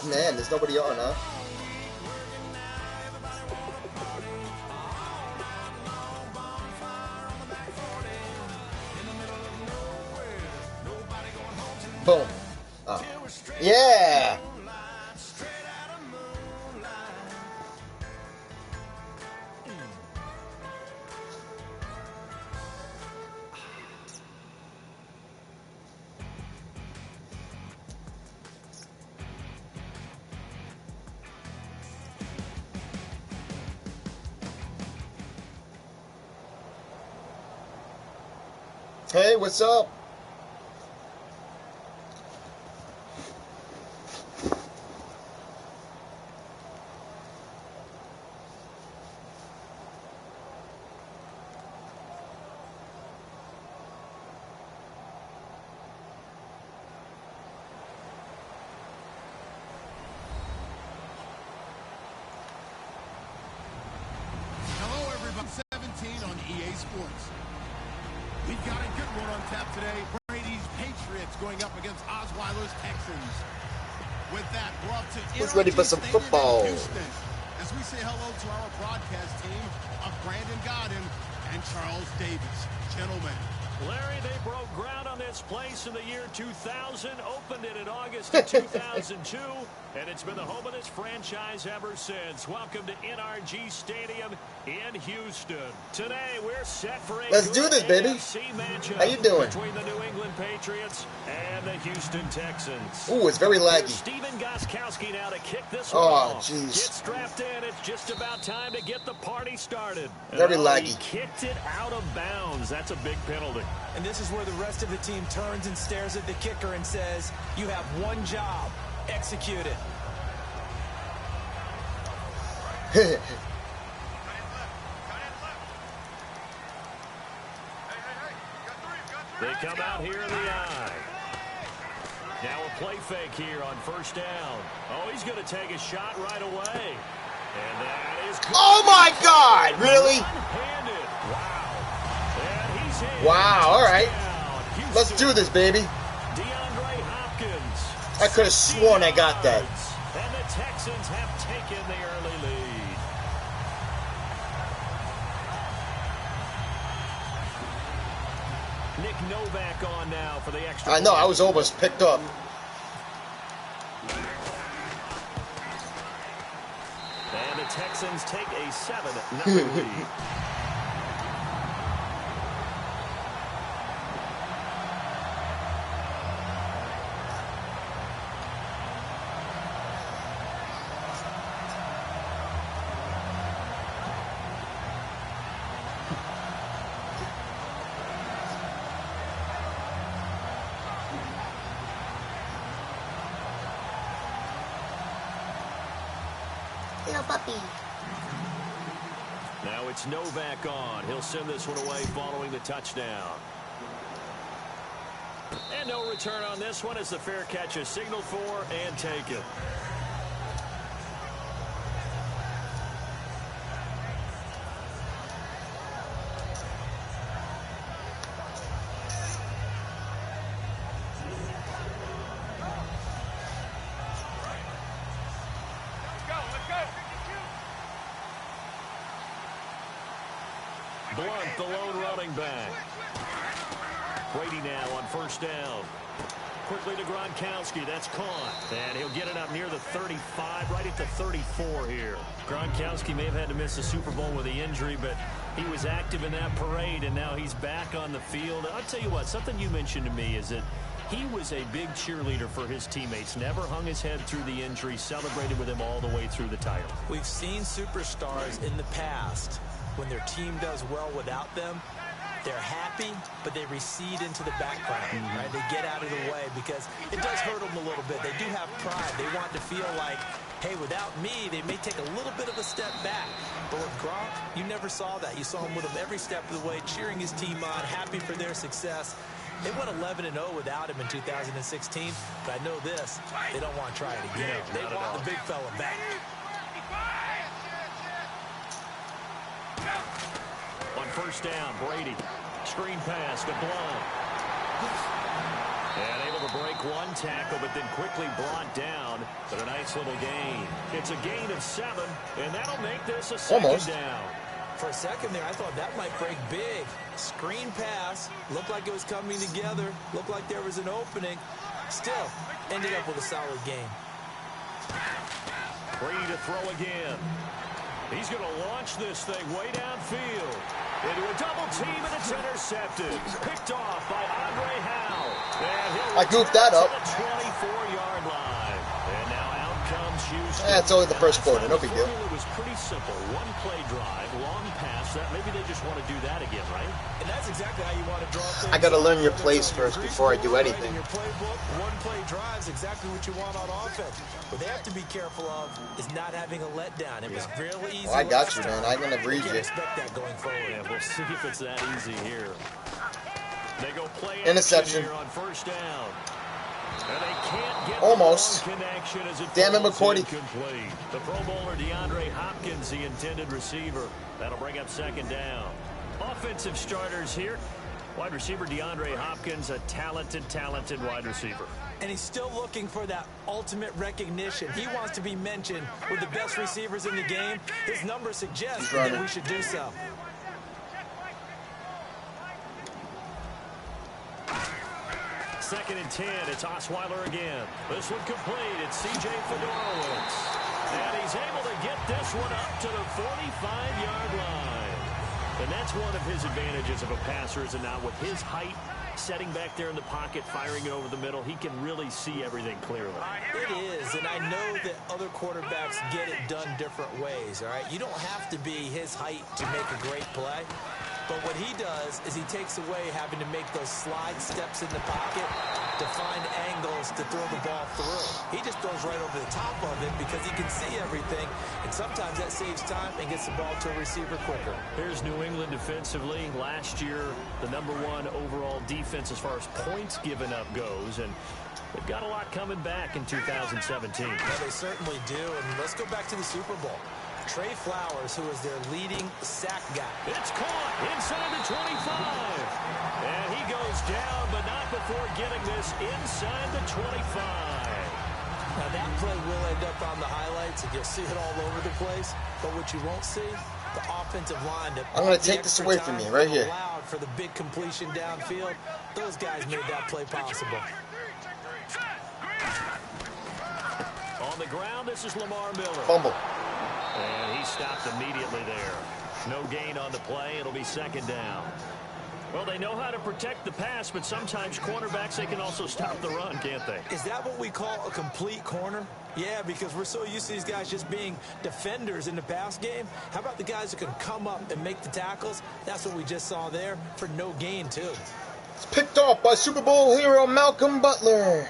Man, there's nobody on, huh? Boom. Oh. Yeah! Hey, what's up? Hello, everybody. 17 on EA Sports. We've got a good one on tap today. Brady's Patriots going up against Osweiler's Texans. With that, we're up to Who's ready for some football? Houston, as we say hello to our broadcast team of Brandon Godden and Charles Davis. Gentlemen. Larry, they broke ground on this place in the year 2000, opened it in August of 2002, and it's been the home of this franchise ever since. Welcome to NRG Stadium in Houston. Today, we're set for a Let's do this, baby. AFC matchup How you doing? between the New England Patriots and the Houston Texans. Ooh, it's very laggy. Steven Gostkowski now to kick this one Oh, off. jeez. Get strapped in. It's just about time to get the party started. Very He laggy. kicked it out of bounds. That's a big penalty. And this is where the rest of the team turns and stares at the kicker and says, you have one job, execute it. They come out here in the eye. Now a play fake here on first down. Oh, he's going to take a shot right away. And that is good. Oh my God! Really? One-handed. Wow. And he's in. Wow, all right. Touchdown, Let's Houston. do this, baby. DeAndre Hopkins. I could have sworn I got that. And the Texans have taken the early lead. Nick Novak on now for the extra. I know, I was almost picked up. And the Texans take a 7-0 lead. Little puppy. Now it's Novak on. He'll send this one away following the touchdown. And no return on this one as the fair catch is signaled for and taken. Blunt, the lone running back. Brady now on first down. Quickly to Gronkowski. That's caught. And he'll get it up near the 35, right at the 34 here. Gronkowski may have had to miss the Super Bowl with the injury, but he was active in that parade, and now he's back on the field. I'll tell you what, something you mentioned to me is that he was a big cheerleader for his teammates. Never hung his head through the injury, celebrated with him all the way through the title. We've seen superstars in the past, when their team does well without them, they're happy, but they recede into the background, right? They get out of the way because it does hurt them a little bit. They do have pride. They want to feel like, hey, without me, they may take a little bit of a step back. But with Gronk, you never saw that. You saw him with him every step of the way, cheering his team on, happy for their success. They went 11-0 without him in 2016, but I know this, they don't want to try it again. They want the big fella back. On first down, Brady. Screen pass to Blunt. And able to break one tackle, but then quickly brought down. But a nice little gain. It's a gain of 7, and that'll make this a second down. For a second there, I thought that might break big. Screen pass. Looked like it was coming together. Looked like there was an opening. Still, ended up with a solid game. Ready to throw again. He's going to launch this thing way downfield. Into a double team, and it's intercepted. Picked off by Andre Howe. I goofed that up. To the 24-yard line. And now out comes Houston. It's only the first quarter. No big deal. It was pretty simple. One play drive, long pass. That maybe they just want to do that again, right? And that's exactly how you want to draw things. I got to learn your plays first before I do anything. Your playbook, one play drives exactly what you want on offense. What they have to be careful of is not having a letdown. It was real easy. I got you, man. I'm gonna breeze you. Expect that going forward. Yeah, we'll see if it's that easy here. They go play interception here on first down. And they can't get almost. Connection as it Damn it, falls McCourty. incomplete. The Pro Bowler DeAndre Hopkins, the intended receiver. That'll bring up second down. Offensive starters here. Wide receiver DeAndre Hopkins, a talented wide receiver. And he's still looking for that ultimate recognition. He wants to be mentioned with the best receivers in the game. His numbers suggest that we should do so. Second and 10, it's Osweiler again. This one complete, it's C.J. Fedorowicz. And he's able to get this one up to the 45-yard line. And that's one of his advantages of a passer, is it not? With his height, setting back there in the pocket, firing it over the middle, he can really see everything clearly. It is, and I know that other quarterbacks get it done different ways, all right? You don't have to be his height to make a great play. But what he does is he takes away having to make those slide steps in the pocket to find angles to throw the ball through. He just throws right over the top of it because he can see everything, and sometimes that saves time and gets the ball to a receiver quicker. Here's New England defensively. Last year, the #1 overall defense as far as points given up goes, and they've got a lot coming back in 2017. Yeah, they certainly do, and let's go back to the Super Bowl. Trey Flowers, who is their leading sack guy. It's caught inside the 25. And he goes down, but not before getting this inside the 25. Now, that play will end up on the highlights, and you'll see it all over the place. But what you won't see, the offensive line. I'm going to take this away from you right here. Allowed for the big completion downfield. Those guys made that play possible. On the ground, this is Lamar Miller. Fumble. And he stopped immediately there. No gain on the play. It'll be second down. Well, they know how to protect the pass, but sometimes cornerbacks, they can also stop the run, can't they? Is that what we call a complete corner? Yeah, because we're so used to these guys just being defenders in the pass game. How about the guys who can come up and make the tackles? That's what we just saw there for no gain, too. It's picked off by Super Bowl hero Malcolm Butler.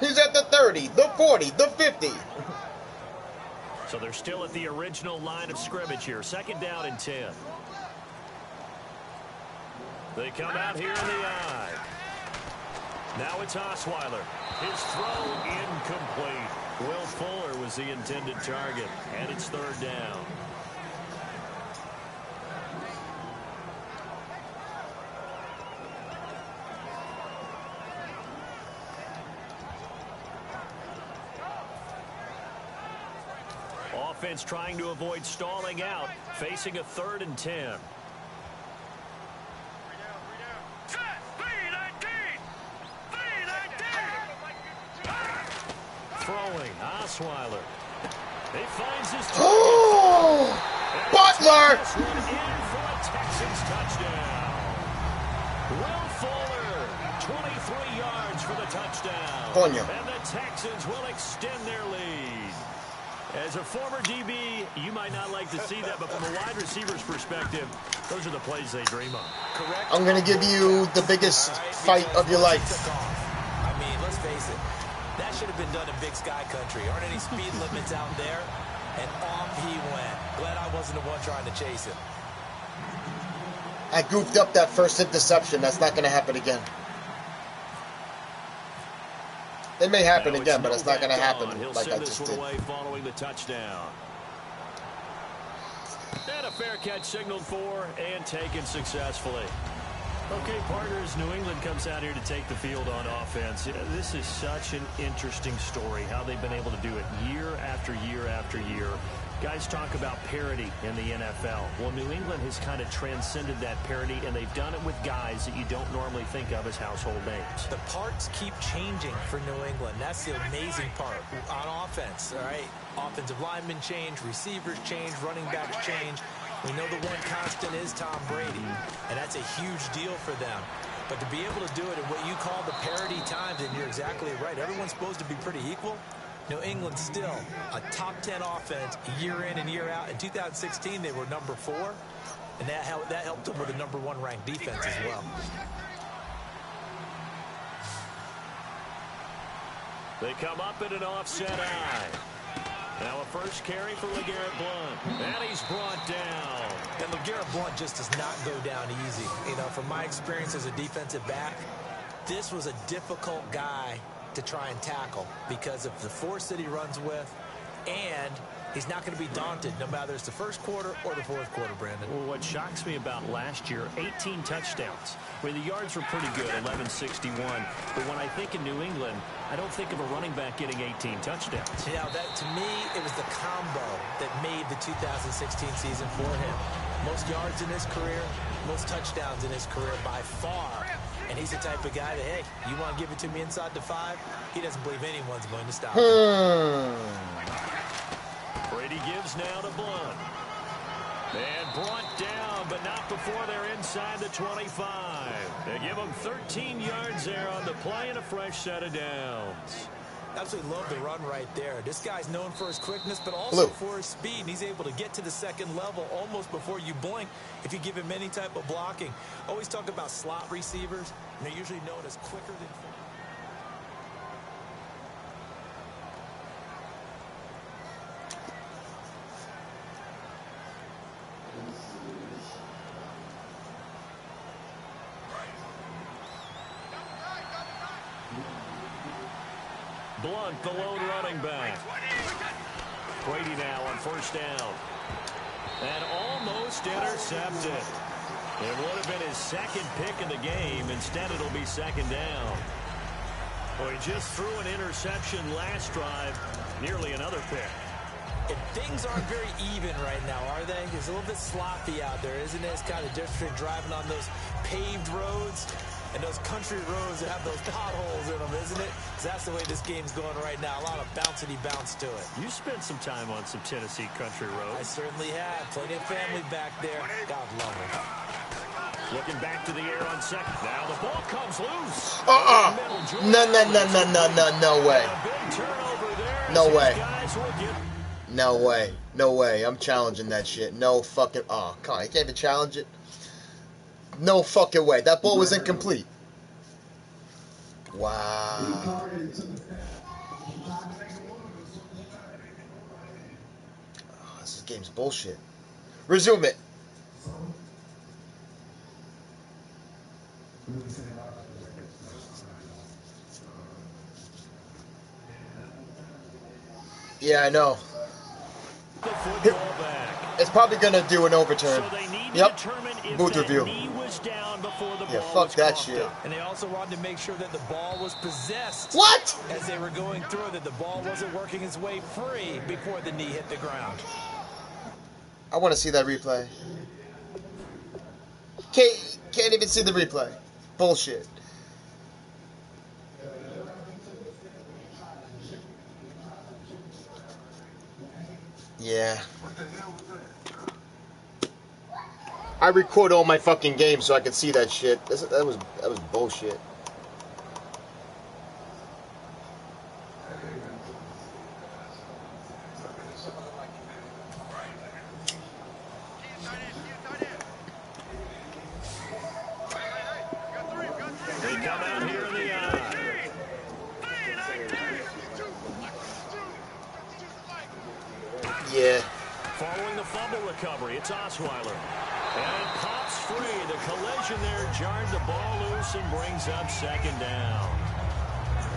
He's at the 30, the 40, the 50. So they're still at the original line of scrimmage here. Second down and 10. They come out here in the eye. Now it's Osweiler. His throw incomplete. Will Fuller was the intended target. And it's third down. Offense trying to avoid stalling out, facing a 3rd and 10. Throwing, Osweiler. He finds his target. Oh, Butler! This one in for a Texans touchdown. Will Fuller, 23 yards for the touchdown. Coño. And the Texans will extend their lead. As a former DB, you might not like to see that, but from a wide receiver's perspective, those are the plays they dream of. Correct. I'm going to give you the biggest fight of your life. I mean, let's face it. That should have been done in Big Sky Country. Aren't any speed limits out there? And off he went. Glad I wasn't the one trying to chase him. I goofed up that first interception. That's not going to happen again. It may happen again, but it's not going to happen like I just did. Away following the touchdown. And a fair catch signaled for and taken successfully. Okay, partners, New England comes out here to take the field on offense. This is such an interesting story, how they've been able to do it year after year after year. Guys talk about parity in the NFL. Well, New England has kind of transcended that parity, and they've done it with guys that you don't normally think of as household names. The parts keep changing for New England. That's the amazing part on offense, all right? Offensive linemen change, receivers change, running backs change. We know the one constant is Tom Brady, and that's a huge deal for them. But to be able to do it at what you call the parity times, and you're exactly right, everyone's supposed to be pretty equal. New England still a top 10 offense year in and year out. In 2016, they were number 4, and that helped them with a number 1 ranked defense as well. They come up in an offset eye. Now a first carry for LeGarrette Blount. And he's brought down. And LeGarrette Blount just does not go down easy. You know, from my experience as a defensive back, this was a difficult guy to try and tackle because of the force that he runs with, and he's not going to be daunted no matter it's the first quarter or the fourth quarter, Brandon. Well, what shocks me about last year, 18 touchdowns. I mean, the yards were pretty good, 1161. But when I think of New England, I don't think of a running back getting 18 touchdowns. Yeah, that to me, it was the combo that made the 2016 season for him. Most yards in his career, most touchdowns in his career by far. And he's the type of guy that, hey, you want to give it to me inside the 5? He doesn't believe anyone's going to stop him. Brady gives now to Blount. And brought down, but not before they're inside the 25. They give him 13 yards there on the play and a fresh set of downs. Absolutely love the run right there. This guy's known for his quickness, but also for his speed. And he's able to get to the second level almost before you blink if you give him any type of blocking. Always talk about slot receivers, and they're usually known as quicker than... Blount, the lone running back. Brady now on first down. And almost intercepted. It would have been his second pick in the game. Instead, it'll be second down. Well, he just threw an interception last drive. Nearly another pick. And things aren't very even right now, are they? It's a little bit sloppy out there, isn't it? It's kind of different driving on those paved roads and those country roads that have those potholes in them, isn't it? That's the way this game's going right now. A lot of bouncy bounce to it. You spent some time on some Tennessee country roads. I certainly have. Plenty of family back there. God love it. Looking back to the air on second. Now the ball comes loose. No way. No way. No way. No way. I'm challenging that shit. No fucking... Oh, come on. You can't even challenge it. No fucking way. That ball was incomplete. Wow. Oh, this game's bullshit. Resume it. Yeah, I know. It's probably gonna do an overturn. Yep. Booth review. Yeah, fuck that shit. And they also wanted to make sure that the ball was possessed. What? As they were going through, that the ball wasn't working its way free before the knee hit the ground. I want to see that replay. Can't even see the replay. Bullshit. Yeah. I record all my fucking games so I can see that shit. That was bullshit. They come out here in the eye. Yeah. Following the fumble recovery, it's Osweiler. And it pops free. The collision there jarred the ball loose and brings up second down.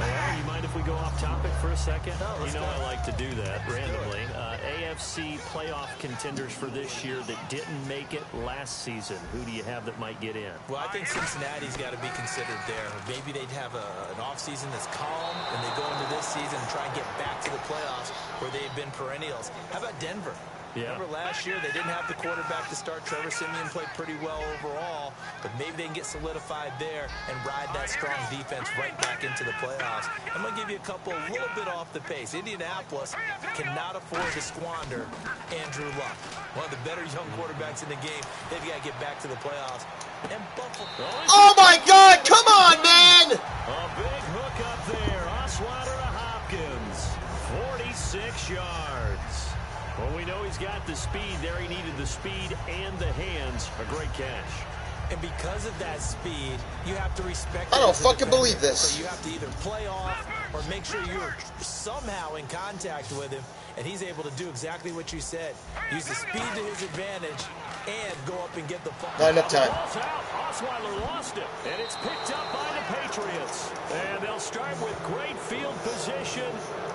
Well, you mind if we go off topic for a second? No, you know I like to do that randomly. AFC playoff contenders for this year that didn't make it last season. Who do you have that might get in? Well, I think Cincinnati's got to be considered there. Maybe they'd have an offseason that's calm, and they go into this season and try and get back to the playoffs where they've been perennials. How about Denver? Yeah. Remember last year, they didn't have the quarterback to start. Trevor Siemian played pretty well overall, but maybe they can get solidified there and ride that strong defense right back into the playoffs. I'm going to give you a couple a little bit off the pace. Indianapolis cannot afford to squander Andrew Luck, one of the better young quarterbacks in the game. They've got to get back to the playoffs. And Buffalo. Oh, my God. Come on, man. A big hook up there. Osweiler to Hopkins. 46 yards. Well, we know he's got the speed there. He needed the speed and the hands. A great catch. And because of that speed, you have to respect. I don't fucking believe this. So you have to either play off or make sure you're somehow in contact with him, and he's able to do exactly what you said. Use the speed to his advantage and go up and get the ball. Not enough time. Ball's out. Osweiler lost it, and it's picked up by the Patriots. And they'll start with great field position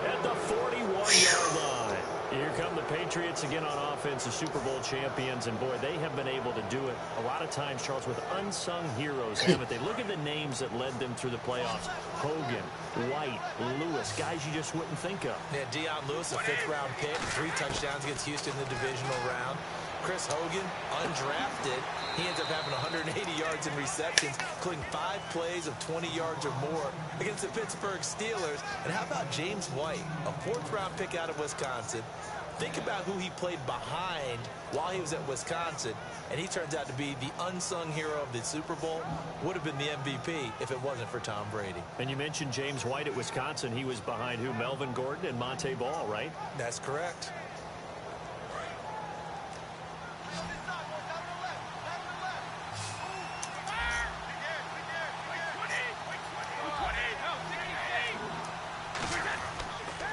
at the 41-yard line. Here come the Patriots again on offense, the Super Bowl champions, and boy, they have been able to do it a lot of times, Charles, with unsung heroes, haven't they? Look at the names that led them through the playoffs. Hogan, White, Lewis, guys you just wouldn't think of. Yeah, Deion Lewis, a 5th-round pick, 3 touchdowns against Houston in the divisional round. Chris Hogan, undrafted. He ends up having 180 yards in receptions, including 5 plays of 20 yards or more against the Pittsburgh Steelers. And how about James White, a 4th-round pick out of Wisconsin? Think about who he played behind while he was at Wisconsin, and he turns out to be the unsung hero of the Super Bowl. Would have been the MVP if it wasn't for Tom Brady. And you mentioned James White at Wisconsin. He was behind who? Melvin Gordon and Monte Ball, right? That's correct.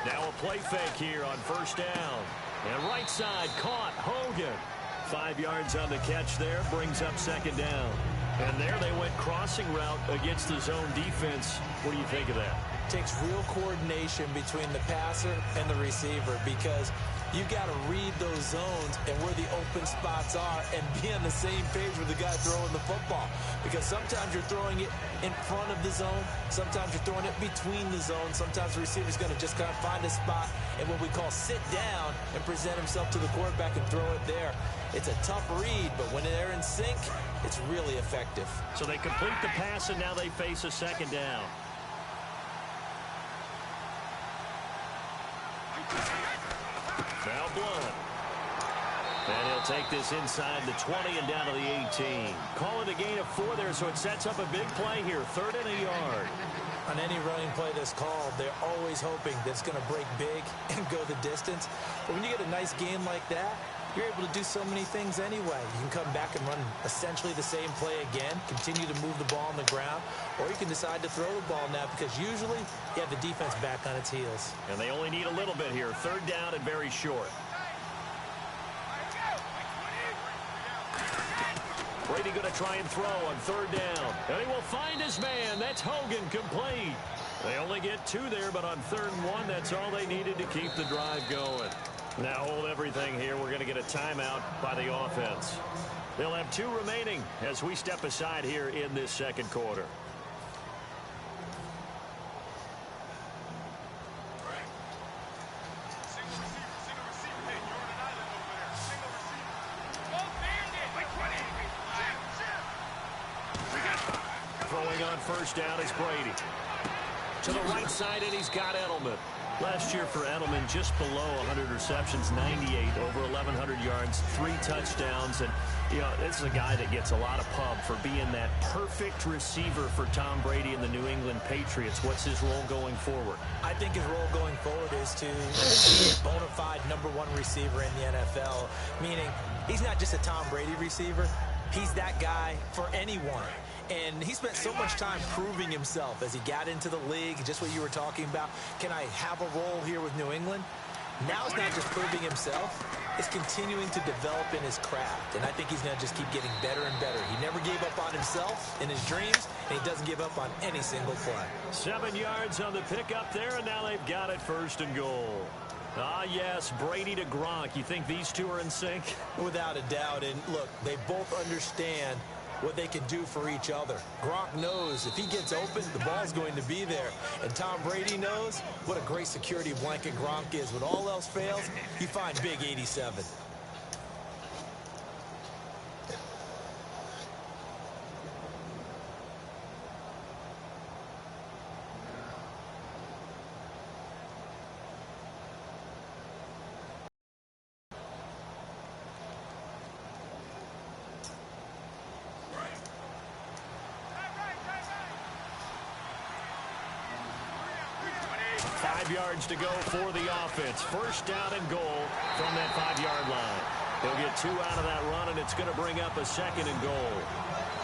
Now a play fake here on first down. And right side caught Hogan. 5 yards on the catch there, brings up second down. And there they went crossing route against the zone defense. What do you think of that? Takes real coordination between the passer and the receiver, because you've got to read those zones and where the open spots are and be on the same page with the guy throwing the football. Because sometimes you're throwing it in front of the zone. Sometimes you're throwing it between the zones. Sometimes the receiver's going to just kind of find a spot and what we call sit down and present himself to the quarterback and throw it there. It's a tough read, but when they're in sync, it's really effective. So they complete the pass, and now they face a second down. Now Blunt. And he'll take this inside the 20 and down to the 18. Call it a gain of 4 there, so it sets up a big play here. 3rd and a yard. On any running play that's called, they're always hoping that it's going to break big and go the distance. But when you get a nice gain like that, you're able to do so many things anyway. You can come back and run essentially the same play again, continue to move the ball on the ground, or you can decide to throw the ball now, because usually you have the defense back on its heels. And they only need a little bit here. 3rd down and very short. Brady going to try and throw on 3rd down. And he will find his man. That's Hogan, complete. They only get 2 there, but on 3rd and 1, that's all they needed to keep the drive going. Now hold everything here. We're going to get a timeout by the offense. They'll have 2 remaining as we step aside here in this second quarter. Throwing on first down is Brady. To the right side, and he's got Edelman. Last year for Edelman, just below 100 receptions, 98, over 1,100 yards, 3 touchdowns. And, you know, this is a guy that gets a lot of pub for being that perfect receiver for Tom Brady and the New England Patriots. What's his role going forward? I think his role going forward is to be a bona fide #1 receiver in the NFL, meaning he's not just a Tom Brady receiver. He's that guy for anyone. And he spent so much time proving himself as he got into the league, just what you were talking about. Can I have a role here with New England? Now it's not just proving himself. It's continuing to develop in his craft. And I think he's going to just keep getting better and better. He never gave up on himself in his dreams, and he doesn't give up on any single play. 7 yards on the pickup there, and now they've got it 1st and goal. Ah, yes, Brady to Gronk. You think these two are in sync? Without a doubt. And look, they both understand what they can do for each other. Gronk knows if he gets open, the ball's going to be there. And Tom Brady knows what a great security blanket Gronk is. When all else fails, you find big 87. Yards to go for the offense. 1st down and goal from that 5-yard line. They'll get 2 out of that run, and it's going to bring up a 2nd and goal.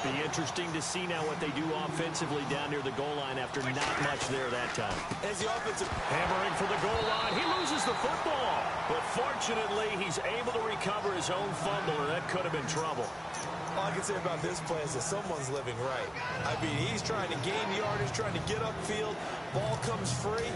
Be interesting to see now what they do offensively down near the goal line after not much there that time. As the offensive hammering for the goal line, he loses the football. But fortunately, he's able to recover his own fumble, and that could have been trouble. All I can say about this play is that someone's living right. I mean, he's trying to gain yardage, trying to get upfield. Ball comes free.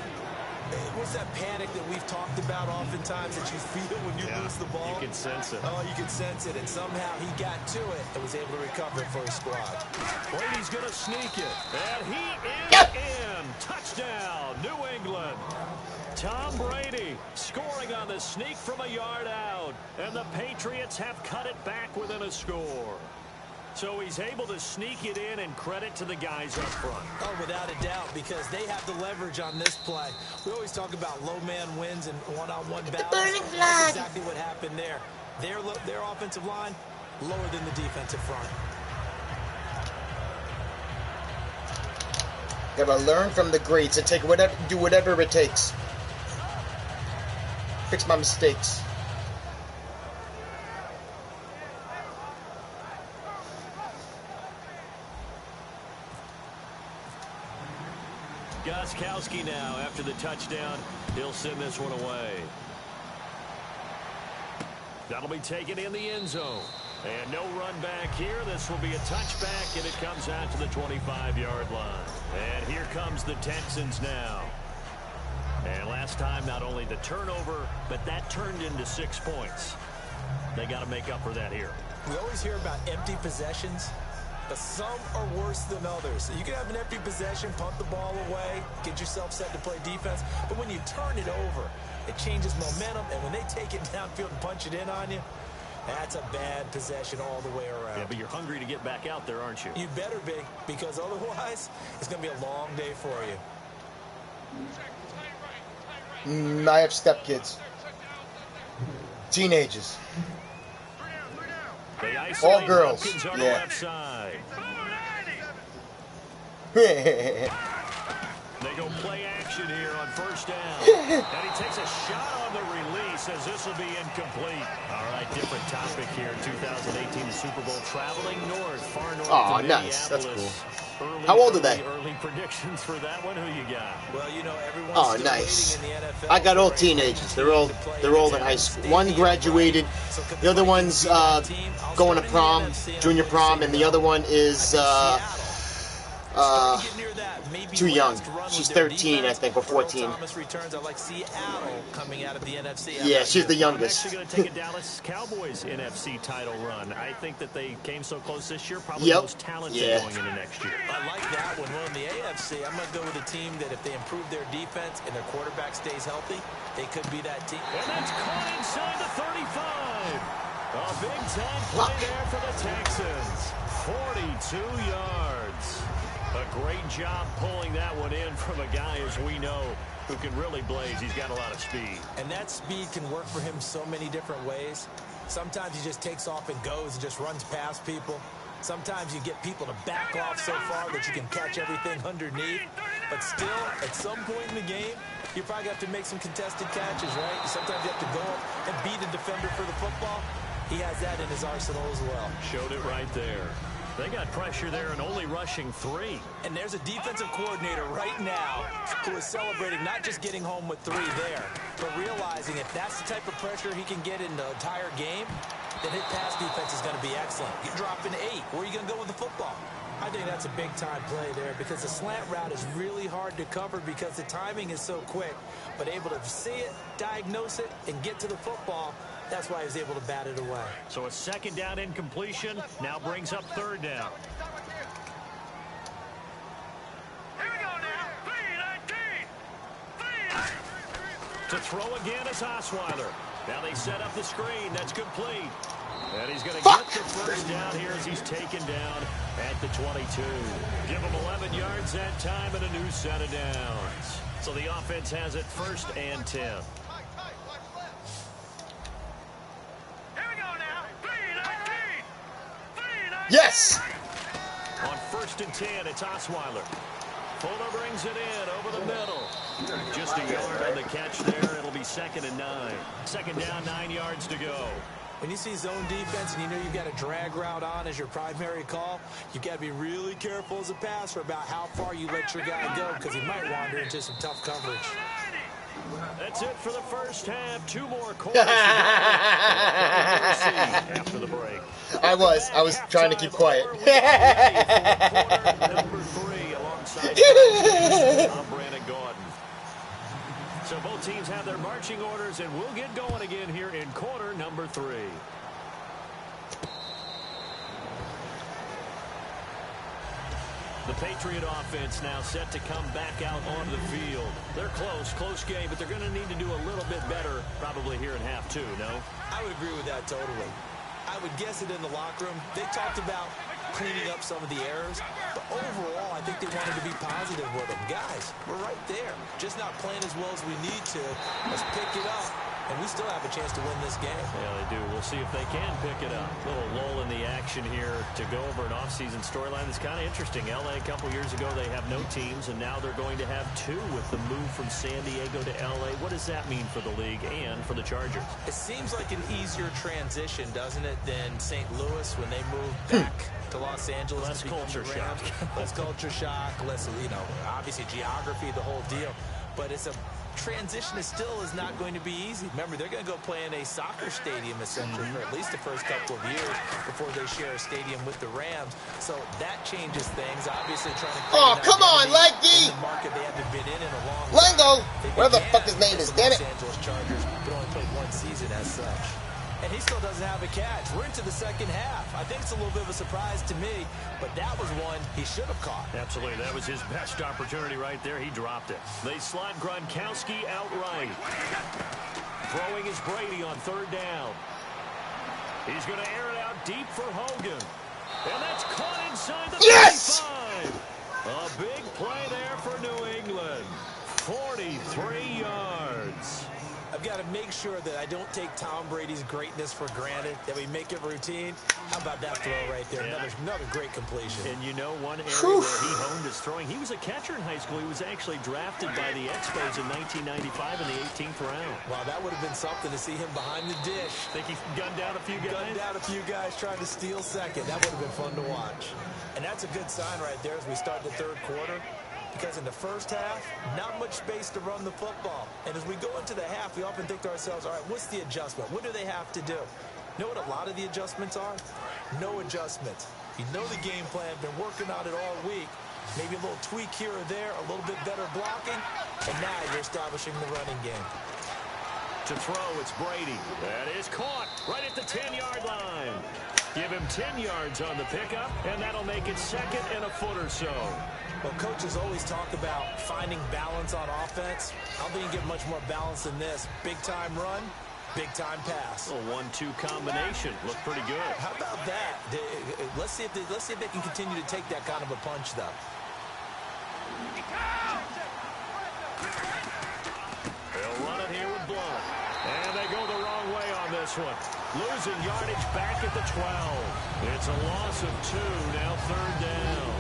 What's that panic that we've talked about oftentimes that you feel when you lose the ball? You can sense it. Oh, you can sense it. And somehow he got to it and was able to recover it for his squad. Brady's going to sneak it. And he is in. Touchdown, New England. Tom Brady scoring on the sneak from a yard out. And the Patriots have cut it back within a score. So he's able to sneak it in, and credit to the guys up front. Oh, without a doubt, because they have the leverage on this play. We always talk about low man wins and one-on-one battles. That's exactly what happened there. Their offensive line lower than the defensive front. Gotta learn from the greats and do whatever it takes. Fix my mistakes. ChUcKyRaGe's now, after the touchdown, he'll send this one away. That'll be taken in the end zone. And no run back here. This will be a touchback, and it comes out to the 25-yard line. And here comes the Texans now. And last time, not only the turnover, but that turned into 6 points. They got to make up for that here. We always hear about empty possessions, but some are worse than others. You can have an empty possession, punt the ball away, get yourself set to play defense. But when you turn it over, it changes momentum. And when they take it downfield and punch it in on you, that's a bad possession all the way around. Yeah, but you're hungry to get back out there, aren't you? You better be, because otherwise, it's going to be a long day for you. I have stepkids. Teenagers. All girls. Yeah. They go play action here on 1st down. And he takes a shot on the release as this will be incomplete. All right, different topic here. 2018 Super Bowl, traveling north, far north to nice. That's cool. How old are they? Early predictions for that one. Who you got? Well, you know, everyone's nice. in the NFL. I got all teenagers. They're all in high school. One graduated. The other one's going to prom, junior prom, and the other one is too young. She's 13, I think, or 14. Yeah, she's the youngest. I'm actually going to take a Dallas Cowboys NFC title run. I think that they came so close this year, probably the most talented going into next year. I like that one. Well, in the AFC, I'm going to go with a team that if they improve their defense and their quarterback stays healthy, they could be that team. And that's caught inside the 35. A big-time play there for the Texans. 42 yards. A great job pulling that one in from a guy, as we know, who can really blaze. He's got a lot of speed. And that speed can work for him so many different ways. Sometimes he just takes off and goes and just runs past people. Sometimes you get people to back off so far that you can catch everything underneath. But still, at some point in the game, you probably have to make some contested catches, right? Sometimes you have to go up and beat a defender for the football. He has that in his arsenal as well. Showed it right there. They got pressure there and only rushing 3. And there's a defensive coordinator right now who is celebrating not just getting home with 3 there, but realizing if that's the type of pressure he can get in the entire game, then his pass defense is going to be excellent. You're dropping 8. Where are you going to go with the football? I think that's a big-time play there because the slant route is really hard to cover because the timing is so quick. But able to see it, diagnose it, and get to the football, that's why he was able to bat it away. So a second down incompletion now brings up third down. Here we go now. 3-19. To throw again is Osweiler. Now they set up the screen. That's complete. And he's going to get the first down here as he's taken down at the 22. Give him 11 yards that time and a new set of downs. So the offense has it 1st and 10. Here we go now. 3-19. Yes! On 1st and 10, it's Osweiler. Fuller brings it in over the middle. Just a yard on the catch there. It'll be 2nd and 9. Second down, 9 yards to go. When you see zone defense and you know you've got a drag route on as your primary call, you've got to be really careful as a passer about how far you let your guy go because he might wander into some tough coverage. That's it for the first half. 2 more quarters after the break. I was trying to keep quiet. Number 3 alongside Tom Brandon Gordon. So both teams have their marching orders, and we'll get going again here in quarter number 3. The Patriot offense now set to come back out onto the field. They're close game, but they're going to need to do a little bit better probably here in half 2, no? I would agree with that totally. I would guess it in the locker room. They talked about cleaning up some of the errors, but overall, I think they wanted to be positive with them. Guys, we're right there. Just not playing as well as we need to. Let's pick it up, and we still have a chance to win this game. Yeah, they do. We'll see if they can pick it up. A little lull in the action here to go over an offseason storyline that's kind of interesting. LA a couple years ago, they have no teams, and now they're going to have 2 with the move from San Diego to LA. What does that mean for the league and for the Chargers? It seems like an easier transition, doesn't it, than St. Louis when they moved back to Los Angeles. Less culture shock. Less culture shock, less, obviously geography, the whole deal. But it's a transition that still is not going to be easy. Remember, they're going to go play in a soccer stadium essentially for at least the first couple of years before they share a stadium with the Rams. So that changes things. Obviously trying to come on, Leggy! In the market they haven't been in a long Lengo! time. Whatever the fuck his name is, damn it. Los Angeles Chargers, but only played 1 season as such. And he still doesn't have a catch. We're into the second half. I think it's a little bit of a surprise to me, but that was one he should have caught. Absolutely. That was his best opportunity right there. He dropped it. They slide Gronkowski outright. Throwing is Brady on 3rd down. He's going to air it out deep for Hogan. And that's caught inside the 35. A big play there for New England. 43 yards. I've got to make sure that I don't take Tom Brady's greatness for granted, that we make it routine. How about that throw right there? Yeah. Another great completion. And you know one area where he honed his throwing. He was a catcher in high school. He was actually drafted by the Expos in 1995 in the 18th round. Wow, that would have been something to see him behind the dish. Think he gunned down a few guys? Gunned down a few guys trying to steal second. That would have been fun to watch. And that's a good sign right there as we start the 3rd quarter. Because in the first half, not much space to run the football. And as we go into the half, we often think to ourselves, all right, what's the adjustment? What do they have to do? You know what a lot of the adjustments are? No adjustments. You know the game plan, been working on it all week. Maybe a little tweak here or there, a little bit better blocking, and now you're establishing the running game. To throw, it's Brady. That is caught right at the 10-yard line. Give him 10 yards on the pickup, and that'll make it 2nd and a foot or so. Well, coaches always talk about finding balance on offense. I don't think you get much more balance than this. Big-time run, big-time pass. A 1-2 combination. Looked pretty good. How about that? Let's see if they can continue to take that kind of a punch, though. They'll run it here with Blunt. And they go the wrong way on this one. Losing yardage back at the 12. It's a loss of 2, now 3rd down.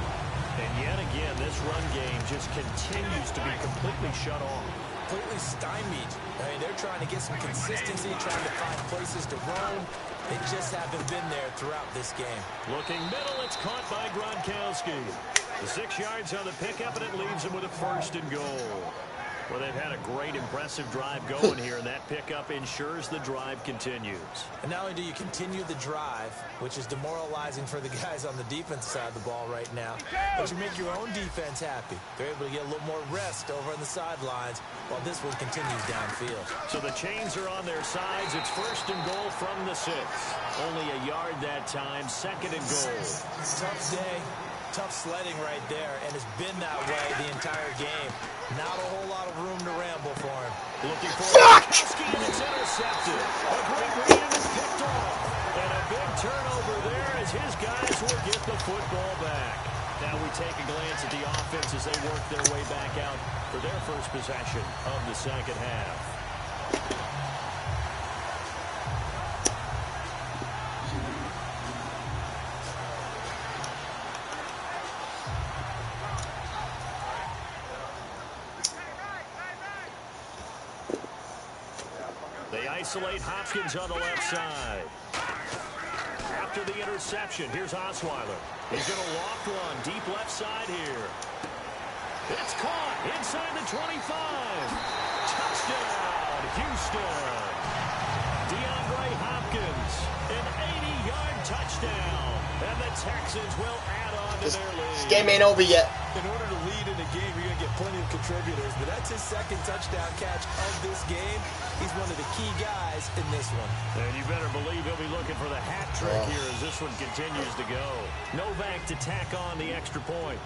And yet again, this run game just continues to be completely shut off. Completely stymied. I mean, they're trying to get some consistency, trying to find places to roam. They just haven't been there throughout this game. Looking middle, it's caught by Gronkowski. The 6 yards on the pickup, and it leaves him with a 1st and goal. Well, they've had a great, impressive drive going here, and that pickup ensures the drive continues. And not only do you continue the drive, which is demoralizing for the guys on the defense side of the ball right now, but you make your own defense happy. They're able to get a little more rest over on the sidelines while this one continues downfield. So the chains are on their sides. It's 1st and goal from the 6. Only a yard that time, 2nd and goal. Tough day. Tough sledding right there, and it's been that way the entire game. Not a whole lot of room to ramble for him. Looking for Gronkowski, and it's intercepted. A great read, and it's picked off. And a big turnover there as his guys will get the football back. Now we take a glance at the offense as they work their way back out for their first possession of the 2nd half. They isolate Hopkins on the left side. After the interception, here's Osweiler. He's going to loft one deep left side here. It's caught inside the 25. Touchdown, Houston. DeAndre Hopkins, an 80-yard touchdown. And the Texans will add on to their lead. This game ain't over yet. In order to lead in a game, you're going to get plenty of contributors, but that's his 2nd touchdown catch of this game. He's one of the key guys in this one. And you better believe he'll be looking for the hat trick here as this one continues to go. Novak to tack on the extra point.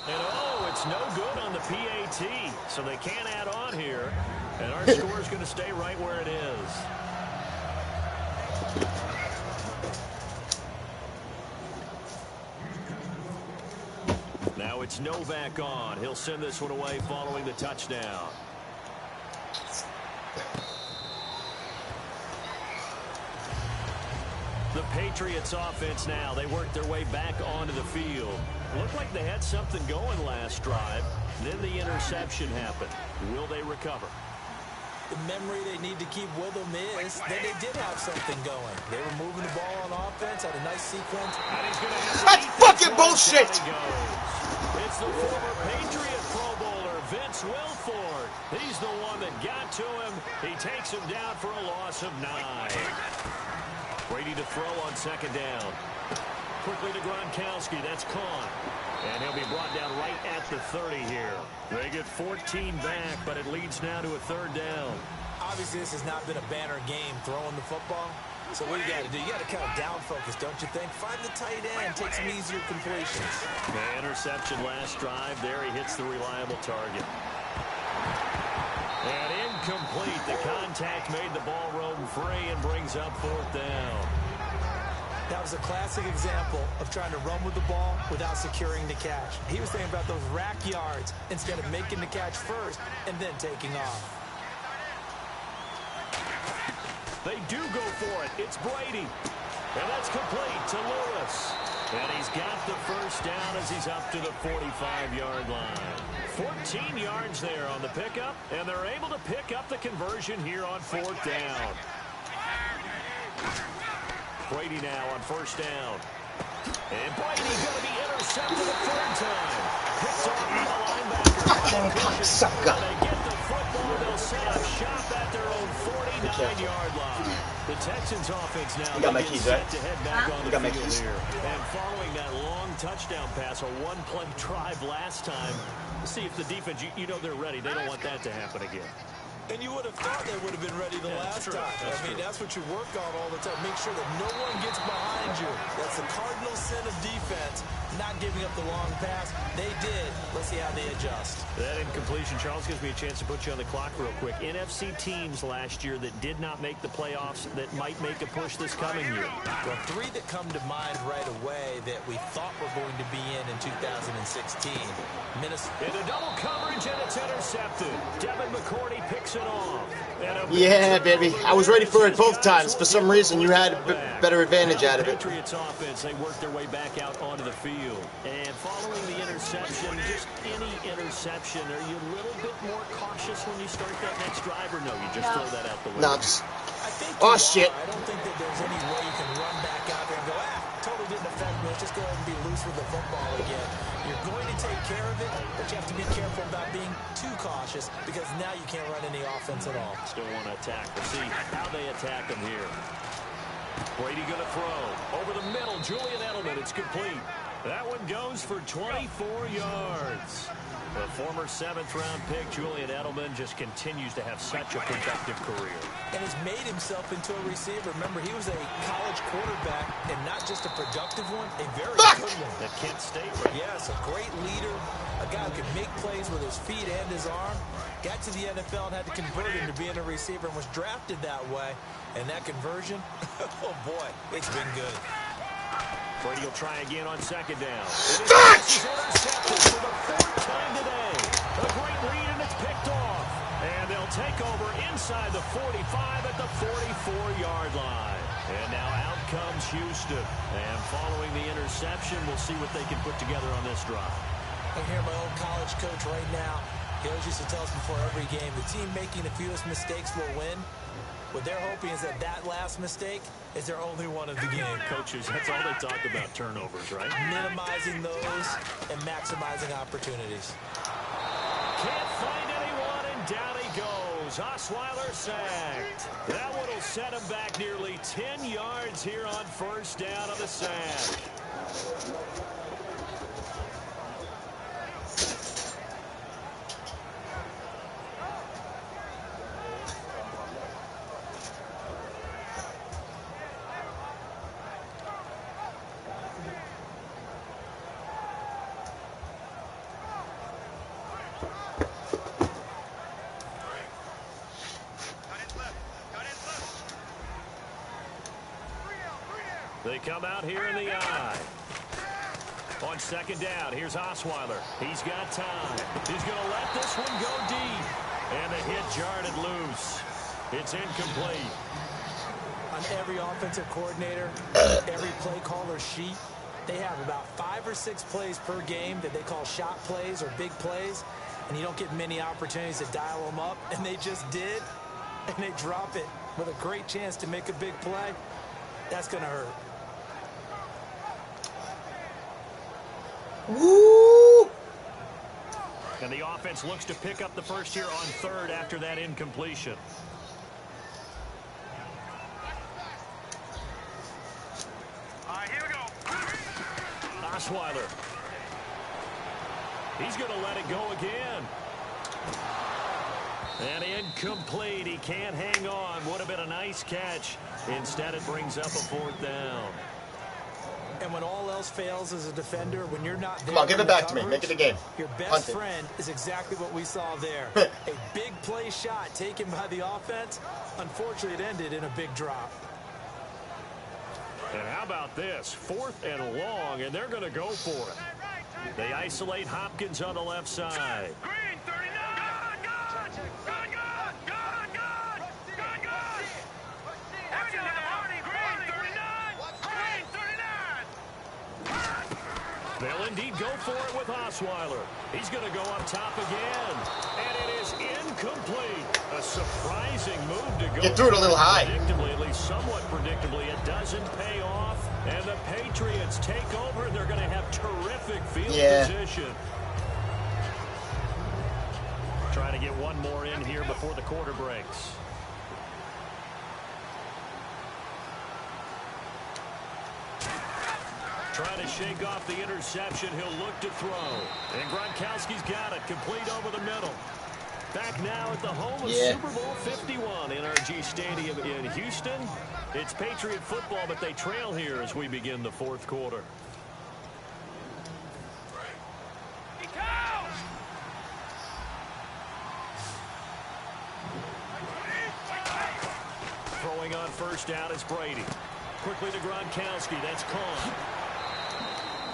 And it's no good on the PAT, so they can't add on here. And our score is going to stay right where it is. Now it's Novak on. He'll send this one away following the touchdown. The Patriots offense now. They work their way back onto the field. Looked like they had something going last drive. Then the interception happened. Will they recover? The memory they need to keep with them is that they did have something going. They were moving the ball on offense, had a nice sequence. And he's going to That's fucking bullshit! It's the former Patriot Pro Bowler, Vince Wilfork. He's the one that got to him. He takes him down for a loss of 9. Brady to throw on 2nd down. Quickly to Gronkowski. That's caught. And he'll be brought down right at the 30 here. They get 14 back, but it leads now to a 3rd down. Obviously, this has not been a banner game throwing the football. So what do you got to do? You got to kind of down focus, don't you think? Find the tight end, take some easier completions. The interception last drive. There he hits the reliable target. And incomplete. The contact made the ball roam free and brings up 4th down. That was a classic example of trying to run with the ball without securing the catch. He was thinking about those rack yards instead of making the catch first and then taking off. They do go for it. It's Brady. And that's complete to Lewis. And he's got the 1st down as he's up to the 45-yard line. 14 yards there on the pickup, and they're able to pick up the conversion here on 4th down. Brady now on 1st down. And Brady's going to be intercepted a 3rd time. Picked off by the linebacker. Cocksucker. When they get the football, they'll set up shop at their own 49-yard line. The Texans offense now got my keys, right? to head back on the field keys. here. And following that long touchdown pass, a one-play drive last time, see if the defense, you know they're ready. They don't want that to happen again. And you would have thought they would have been ready the last time. That's what you work on all the time. Make sure that no one gets behind you. That's the cardinal sin of defense, not giving up the long pass. They did. Let's see how they adjust. That incompletion, Charles, gives me a chance to put you on the clock real quick. NFC teams last year that did not make the playoffs that might make a push this coming year. Well, 3 that come to mind right away that we thought were going to be in 2016. Minnesota. Into double coverage, and it's intercepted. Devin McCourty picks it it off. Yeah, baby. I was ready for it both times. For some reason, you had a better advantage out of it. Patriots offense, they work their way back out onto the field. And following the interception, just any interception, are you a little bit more cautious when you start that next drive, or no? You just throw that out the window? No, just... Oh, shit. I don't think that there's any way you can run back out there and go, totally didn't affect me. Let's just go ahead and be loose with the football again. You're going to take care of it, but you have to be careful about being too cautious because now you can't run any offense at all. Still want to attack. We'll see how they attack them here. Brady going to throw. Over the middle, Julian Edelman. It's complete. That one goes for 24 yards. The former 7th-round pick, Julian Edelman, just continues to have such a productive career. And has made himself into a receiver. Remember, he was a college quarterback, and not just a productive one, a very good one. At Kent State, right? Yes, a great leader, a guy who could make plays with his feet and his arm. Got to the NFL and had to convert into being a receiver and was drafted that way. And that conversion, oh boy, it's been good. Brady will try again on second down. It's intercepted for the 4th time today. A great lead, and it's picked off. And they'll take over inside the 45 at the 44-yard line. And now out comes Houston. And following the interception, we'll see what they can put together on this drive. I hear my old college coach right now. He always used to tell us before every game, the team making the fewest mistakes will win. What they're hoping is that last mistake is their only one of the game. Coaches, that's all they talk about, turnovers, right? Minimizing those and maximizing opportunities. Can't find anyone, and down he goes. Osweiler sacked. That one will set him back nearly 10 yards here on first down on the sack. They come out here in the eye. On second down, here's Osweiler. He's got time. He's going to let this one go deep. And the hit jarred it loose. It's incomplete. On every offensive coordinator, every play caller sheet, they have about 5 or 6 plays per game that they call shot plays or big plays. And you don't get many opportunities to dial them up. And they just did. And they drop it with a great chance to make a big play. That's going to hurt. Woo! And the offense looks to pick up the first here on third after that incompletion. All right, here we go. Osweiler. He's going to let it go again. And incomplete. He can't hang on. Would have been a nice catch. Instead, it brings up a 4th down. And when all else fails as a defender, when you're not there, come on, give it back to me. Make it a game. Your best Punt it. friend is exactly what we saw there. A big play shot taken by the offense. Unfortunately, it ended in a big drop. And how about this? 4th and long, and they're going to go for it. They isolate Hopkins on the left side. Green, 39. Good. Action in the party. Green, 39. Green, 39. They'll indeed go for it with Osweiler. He's going to go up top again. And it is incomplete. A surprising move to go. Get through it a little high. Predictably, at least somewhat predictably, it doesn't pay off. And the Patriots take over. They're going to have terrific field position. Trying to get one more in here before the quarter breaks. Trying to shake off the interception. He'll look to throw. And Gronkowski's got it. Complete over the middle. Back now at the home of Super Bowl 51, NRG Stadium in Houston. It's Patriot football, but they trail here as we begin the 4th quarter. Throwing on first down is Brady. Quickly to Gronkowski. That's caught.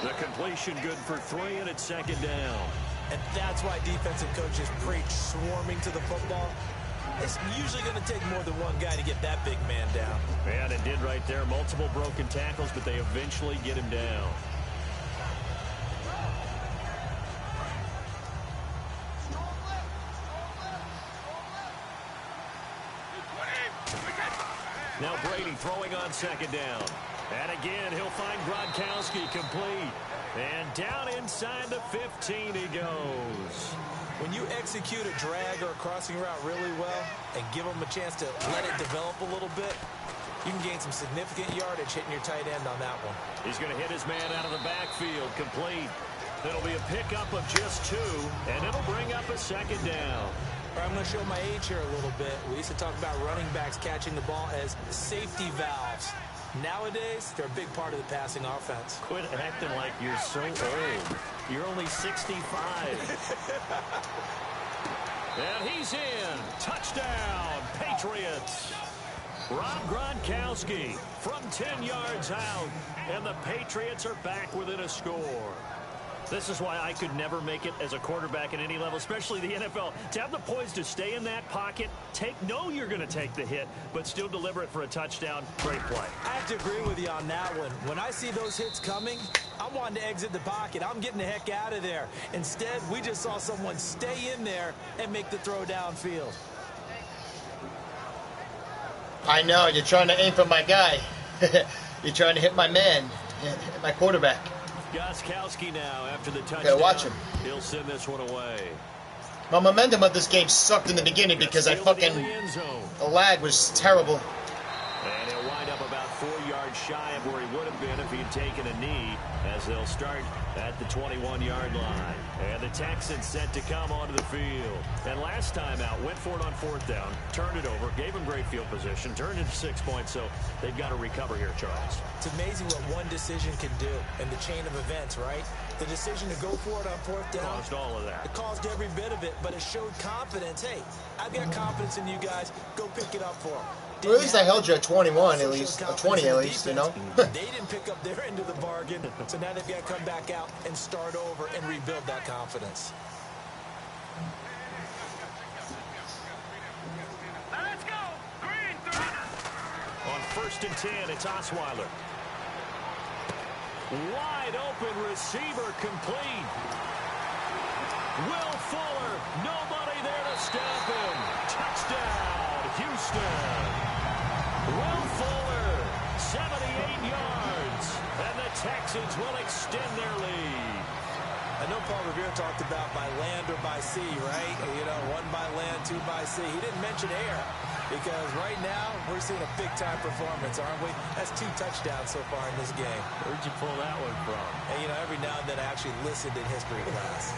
The completion good for 3, and it's second down. And that's why defensive coaches preach swarming to the football. It's usually going to take more than one guy to get that big man down. And it did right there. Multiple broken tackles, but they eventually get him down. Now Brady throwing on second down. And again, he'll find Gronkowski complete. And down inside the 15 he goes. When you execute a drag or a crossing route really well and give them a chance to let it develop a little bit, you can gain some significant yardage hitting your tight end on that one. He's going to hit his man out of the backfield, complete. It'll be a pickup of just 2, and it'll bring up a second down. I'm going to show my age here a little bit. We used to talk about running backs catching the ball as safety valves. Nowadays, they're a big part of the passing offense. Quit acting like you're so old. You're only 65. And he's in. Touchdown, Patriots. Rob Gronkowski from 10 yards out. And the Patriots are back within a score. This is why I could never make it as a quarterback at any level, especially the NFL. To have the poise to stay in that pocket, know you're going to take the hit, but still deliver it for a touchdown. Great play. I have to agree with you on that one. When I see those hits coming, I'm wanting to exit the pocket. I'm getting the heck out of there. Instead, we just saw someone stay in there and make the throw downfield. I know, you're trying to aim for my guy. You're trying to hit my man, my quarterback. Gronkowski now after the touchdown. Okay, watch him. He'll send this one away. My momentum of this game sucked in the beginning because the lag was terrible. And he'll wind up about 4 yards shy of where he would have been if he'd taken a knee, as they'll start at the 21-yard line. And the Texans set to come onto the field. And last time out, went for it on 4th down, turned it over, gave him great field position, turned into 6 points, so they've got to recover here, Charles. It's amazing what one decision can do in the chain of events, right? The decision to go for it on 4th down caused all of that. It caused every bit of it, but it showed confidence. Hey, I've got confidence in you guys. Go pick it up for them. Well, at least I held you at 21, at least. 20, at least, you know? They didn't pick up their end of the bargain, so now they've got to come back out and start over and rebuild that confidence. Let's go. Green 3. On 1st and 10, it's Osweiler. Wide open receiver complete. Will Fuller, nobody there to stop him. Touchdown, Houston. Will Fuller, 78 yards. And the Texans will extend their lead. I know Paul Revere talked about by land or by sea, right? You know, 1 by land, 2 by sea. He didn't mention air because right now we're seeing a big-time performance, aren't we? That's 2 touchdowns so far in this game. Where'd you pull that one from? And, you know, every now and then I actually listened in history class.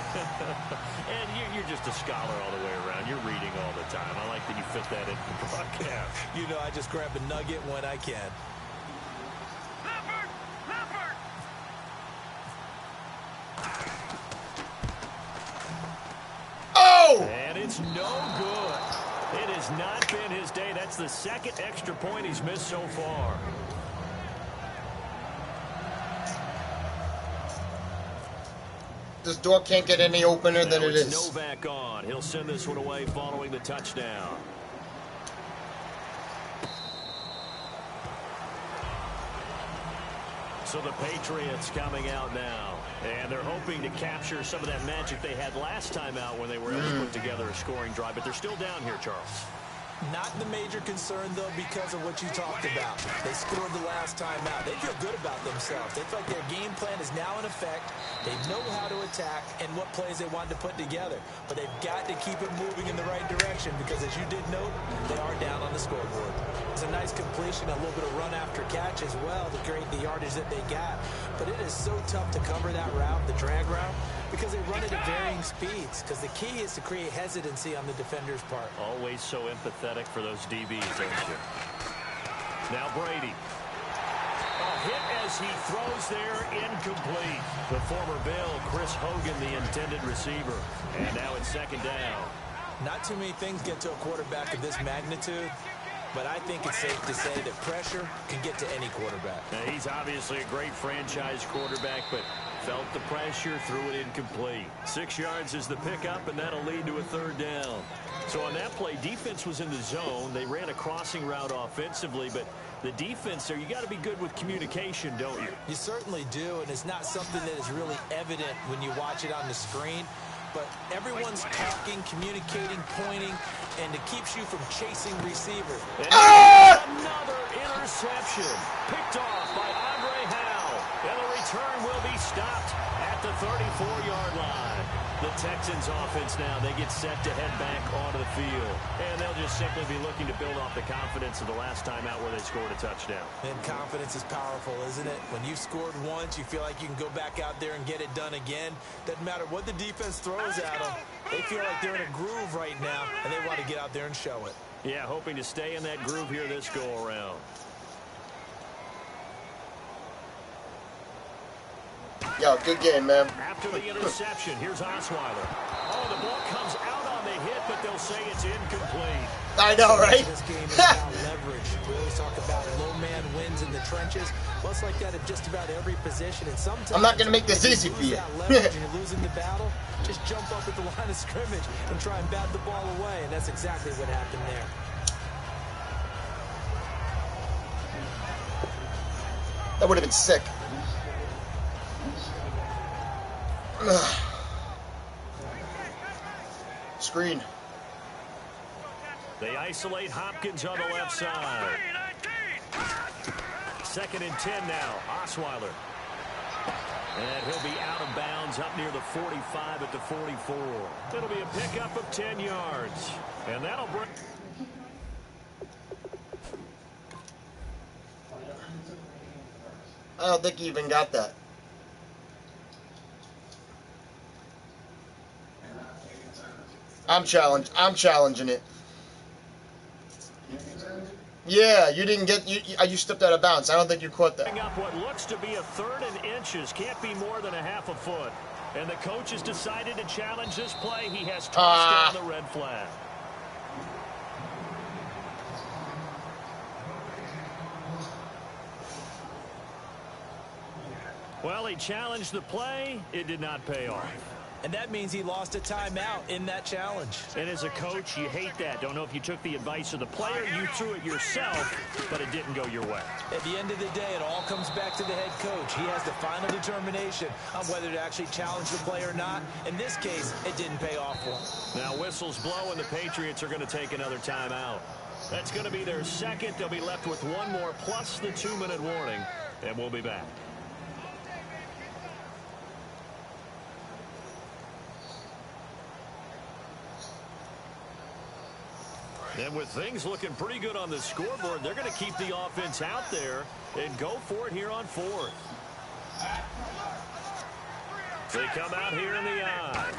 And you're just a scholar all the way around. You're reading all the time. I like that you fit that in the broadcast. You know, I just grab a nugget when I can. And it's no good. It has not been his day. That's the 2nd extra point he's missed so far. This door can't get any opener than it is. Novak on. He'll send this one away following the touchdown. So the Patriots coming out now. And they're hoping to capture some of that magic they had last time out when they were able to put together a scoring drive. But they're still down here, Charles. Not the major concern, though, because of what you talked about. They scored the last time out. They feel good about themselves. They feel like their game plan is now in effect. They know how to attack and what plays they want to put together. But they've got to keep it moving in the right direction because, as you did note, they are down on the scoreboard. It's a nice completion, a little bit of run after catch as well to create the yardage that they got. But it is so tough to cover that route, the drag route, because they run it at varying speeds. Because the key is to create hesitancy on the defender's part. Always so empathetic for those DBs, aren't you? Now Brady. A hit as he throws there, incomplete. The former Bill, Chris Hogan, the intended receiver. And now it's 2nd down. Not too many things get to a quarterback of this magnitude, but I think it's safe to say that pressure can get to any quarterback. Now, he's obviously a great franchise quarterback, but felt the pressure, threw it incomplete. 6 yards is the pickup, and that'll lead to a third down. So on that play, defense was in the zone. They ran a crossing route offensively, but the defense there, you got to be good with communication, don't you? You certainly do, and it's not something that is really evident when you watch it on the screen. But everyone's talking, communicating, pointing, and it keeps you from chasing receivers. Another interception picked off by Andre Howell. And the return will be stopped at the 34-yard line. The Texans offense now, they get set to head back onto the field. And they'll just simply be looking to build off the confidence of the last time out where they scored a touchdown. And confidence is powerful, isn't it? When you've scored once, you feel like you can go back out there and get it done again. Doesn't matter what the defense throws at them. They feel like they're in a groove right now, and they want to get out there and show it. Yeah, hoping to stay in that groove here this go-around. Yo, good game, man. After the interception, here's Osweiler. Oh, the ball comes out on the hit, but they'll say it's incomplete. I know, right? This game is about leverage. We always talk about low man wins in the trenches. Well, it's like that at just about every position. And sometimes I'm not going to make this easy for you. Leverage and you're losing the battle, just jump up at the line of scrimmage and try and bat the ball away. And that's exactly what happened there. That would have been sick. Screen. They isolate Hopkins on the left side. 2nd and 10 now. Osweiler. And he'll be out of bounds up near the 45 at the 44. It'll be a pickup of 10 yards. And that'll bring... I don't think he even got that. I'm challenging it. Yeah, you didn't get you stepped out of bounds. I don't think you caught that. Up what looks to be a 3rd and inches, can't be more than a half a foot. And the coach has decided to challenge this play. He has tossed down the red flag. Well, he challenged the play. It did not pay off. And that means he lost a timeout in that challenge. And as a coach, you hate that. Don't know if you took the advice of the player, you threw it yourself, but it didn't go your way. At the end of the day, it all comes back to the head coach. He has the final determination on whether to actually challenge the play or not. In this case, it didn't pay off for him. Now whistles blow, and the Patriots are going to take another timeout. That's going to be their 2nd. They'll be left with 1 more plus the 2-minute warning, and we'll be back. And with things looking pretty good on the scoreboard, they're going to keep the offense out there and go for it here on 4th. They come out here in the eye.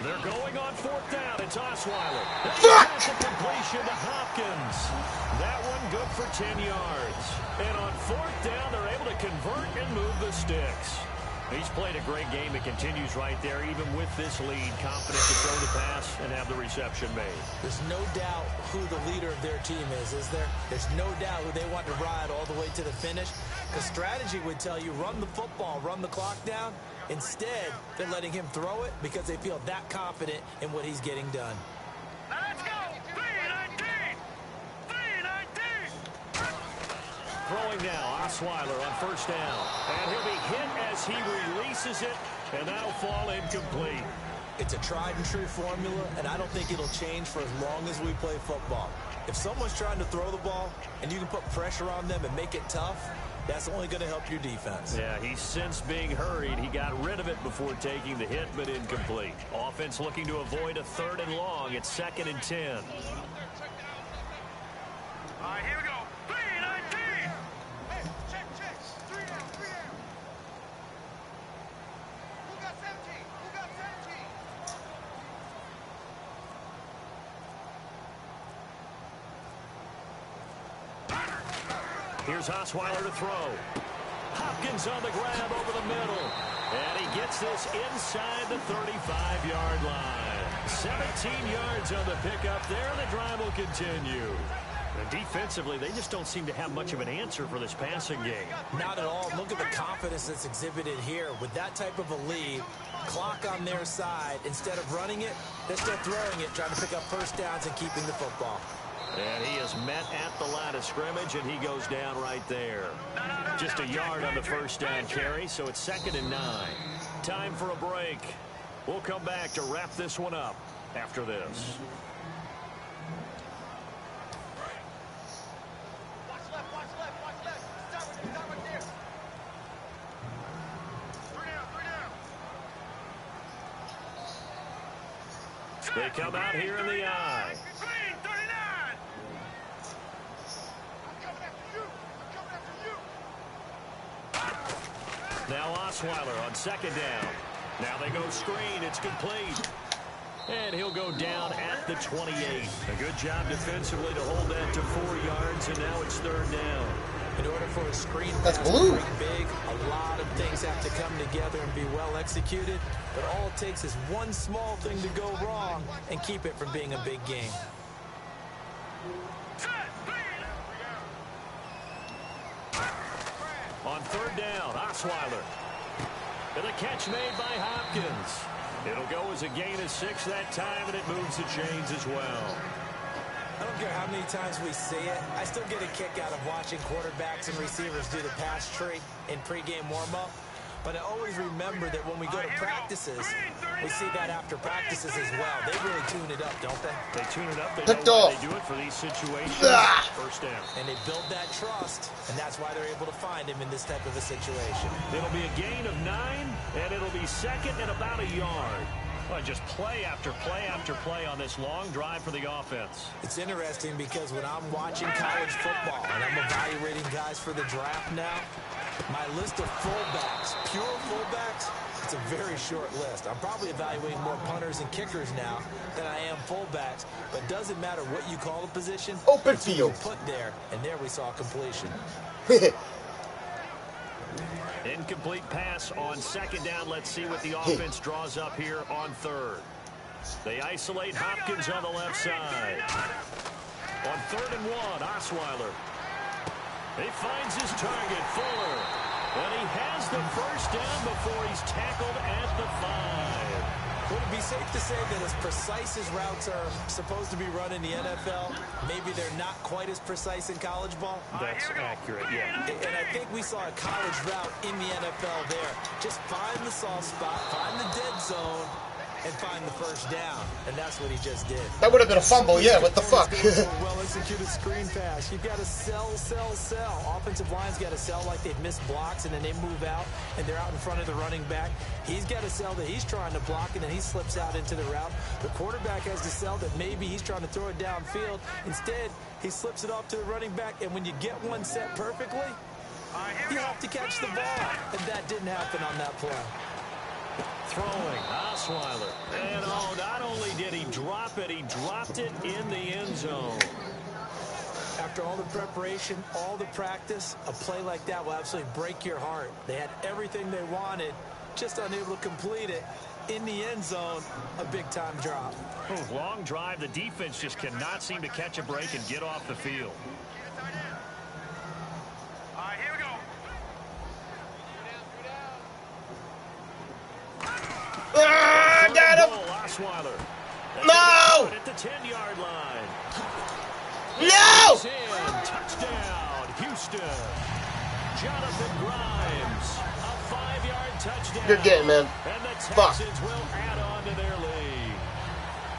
They're going on 4th down. It's Osweiler. That's a completion to Hopkins. That one good for 10 yards. And on 4th down, they're able to convert and move the sticks. He's played a great game. It continues right there, even with this lead. Confident to throw the pass and have the reception made. There's no doubt who the leader of their team is there? There's no doubt who they want to ride all the way to the finish. Because strategy would tell you, run the football, run the clock down. Instead, they're letting him throw it because they feel that confident in what he's getting done. Let's go! 3-19! 3-19! Throwing now, Osweiler on 1st down. And he'll be hit as he releases it, and that'll fall incomplete. It's a tried and true formula, and I don't think it'll change for as long as we play football. If someone's trying to throw the ball and you can put pressure on them and make it tough, that's only going to help your defense. Yeah, he's since being hurried. He got rid of it before taking the hit, but incomplete. Offense looking to avoid a 3rd and long. It's 2nd and 10. All right, here we go. 3-19! Hey, check. 3 down. Who got 17? Who got 17? Here's Osweiler to throw. Hopkins on the grab over the middle. And he gets this inside the 35-yard line. 17 yards on the pickup there, and the drive will continue. And defensively, they just don't seem to have much of an answer for this passing game. Not at all. Look at the confidence that's exhibited here. With that type of a lead, clock on their side, instead of running it, they're still throwing it, trying to pick up first downs and keeping the football. And he is met at the line of scrimmage, and he goes down right there. Just a yard on the first down carry, so it's 2nd and 9. Time for a break. We'll come back to wrap this one up after this. They come out here in the eye. Now Osweiler on 2nd down. Now they go screen. It's complete. And he'll go down at the 28. A good job defensively to hold that to 4 yards, and now it's 3rd down. In order for a screen That's pass blue. to break big, a lot of things have to come together and be well executed. But all it takes is one small thing to go wrong and keep it from being a big game. On 3rd down, Osweiler. And the catch made by Hopkins. It'll go as a gain of 6 that time, and it moves the chains as well. I don't care how many times we see it. I still get a kick out of watching quarterbacks and receivers do the pass tree in pregame warm-up. But I always remember that when we go to practices, we see that after practices as well. They really tune it up, don't they? They tune it up. They know why they do it for these situations. First down. And they build that trust, and that's why they're able to find him in this type of a situation. It'll be a gain of 9, and it'll be 2nd and about a yard. Well, just play after play after play on this long drive for the offense. It's interesting because when I'm watching college football and I'm evaluating guys for the draft now, my list of fullbacks, pure fullbacks, it's a very short list. I'm probably evaluating more punters and kickers now than I am fullbacks. But it doesn't matter what you call the position. Open field. Put there, and there we saw completion. Incomplete pass on 2nd down. Let's see what the offense draws up here on 3rd. They isolate Hopkins on the left side. On 3rd and 1, Osweiler. He finds his target, Fuller. And he has the first down before he's tackled at the 5. Would it be safe to say that as precise as routes are supposed to be run in the NFL, maybe they're not quite as precise in college ball? That's accurate, yeah. And I think we saw a college route in the NFL there. Just find the soft spot, find the dead zone, and find the first down. And that's what he just did. That would have been a fumble, yeah, what the fuck? Well-executed screen pass. You've got to sell. Offensive line's got to sell like they've missed blocks, and then they move out, and they're out in front of the running back. He's got to sell that he's trying to block, and then he slips out into the route. The quarterback has to sell that maybe he's trying to throw it downfield. Instead, he slips it off to the running back, and when you get one set perfectly, you have to catch the ball. And that didn't happen on that play. Throwing, Osweiler. And not only did he drop it, he dropped it in the end zone. After all the preparation, all the practice, a play like that will absolutely break your heart. They had everything they wanted, just unable to complete it. In the end zone, a big-time drop. Long drive. The defense just cannot seem to catch a break and get off the field. All right, here we go. Got him! Osweiler. No! At the 10-yard line. No! Touchdown, Houston. Jonathan Grimes, a 5-yard touchdown. Good game, man. And the Fuck. Texans will add on to their lead.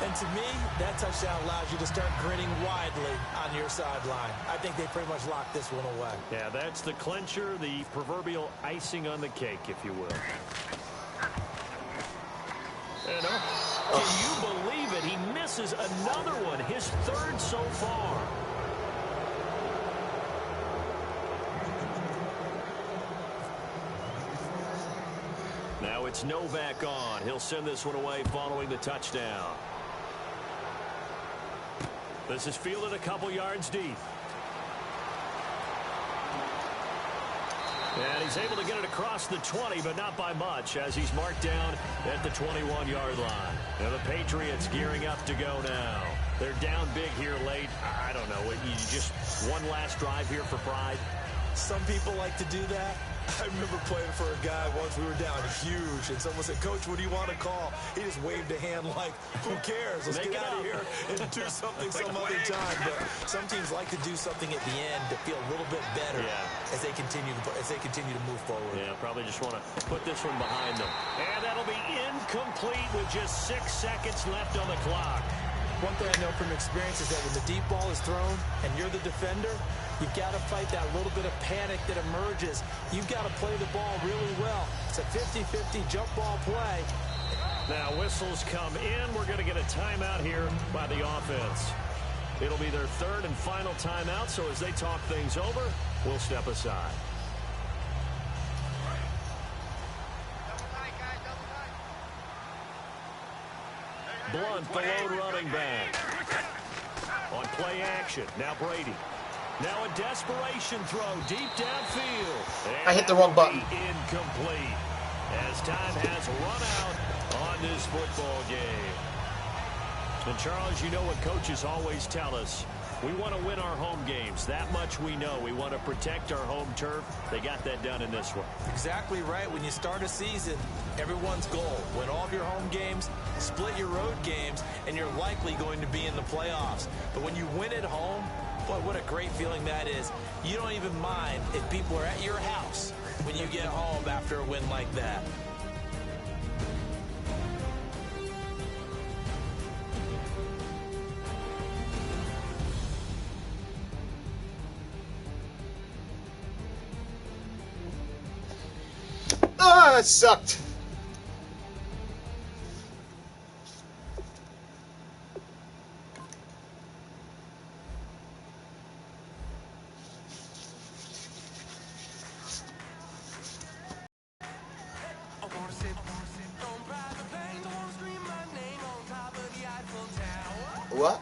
And to me, that touchdown allows you to start grinning widely on your sideline. I think they pretty much locked this one away. Yeah, that's the clincher, the proverbial icing on the cake, if you will. And can you believe it? He misses another one, his 3rd so far. Now it's Novak on. He'll send this one away following the touchdown. This is fielded a couple yards deep. And he's able to get it across the 20, but not by much, as he's marked down at the 21-yard line. Now the Patriots gearing up to go now. They're down big here late. I don't know. You just one last drive here for pride? Some people like to do that. I remember playing for a guy once. We were down huge, and someone said, "Coach, what do you want to call?" He just waved a hand like, "Who cares? Let's get out of here and do something some other time." But some teams like to do something at the end to feel a little bit better as they continue to move forward. Yeah, probably just want to put this one behind them. And that'll be incomplete with just 6 seconds left on the clock. One thing I know from experience is that when the deep ball is thrown and you're the defender, you've got to fight that little bit of panic that emerges. You've got to play the ball really well. It's a 50-50 jump ball play. Now whistles come in. We're going to get a timeout here by the offense. It'll be their third and final timeout, so as they talk things over, we'll step aside. Blunt, the lone running back. On play action, now Brady. Now a desperation throw deep downfield. And I hit the wrong button. Incomplete. As time has run out on this football game. And Charles, you know what coaches always tell us. We want to win our home games. That much we know. We want to protect our home turf. They got that done in this one. Exactly right. When you start a season, everyone's goal: win all of your home games, split your road games, and you're likely going to be in the playoffs. But when you win at home, boy, what a great feeling that is. You don't even mind if people are at your house when you get home after a win like that. Ah, that sucked. What?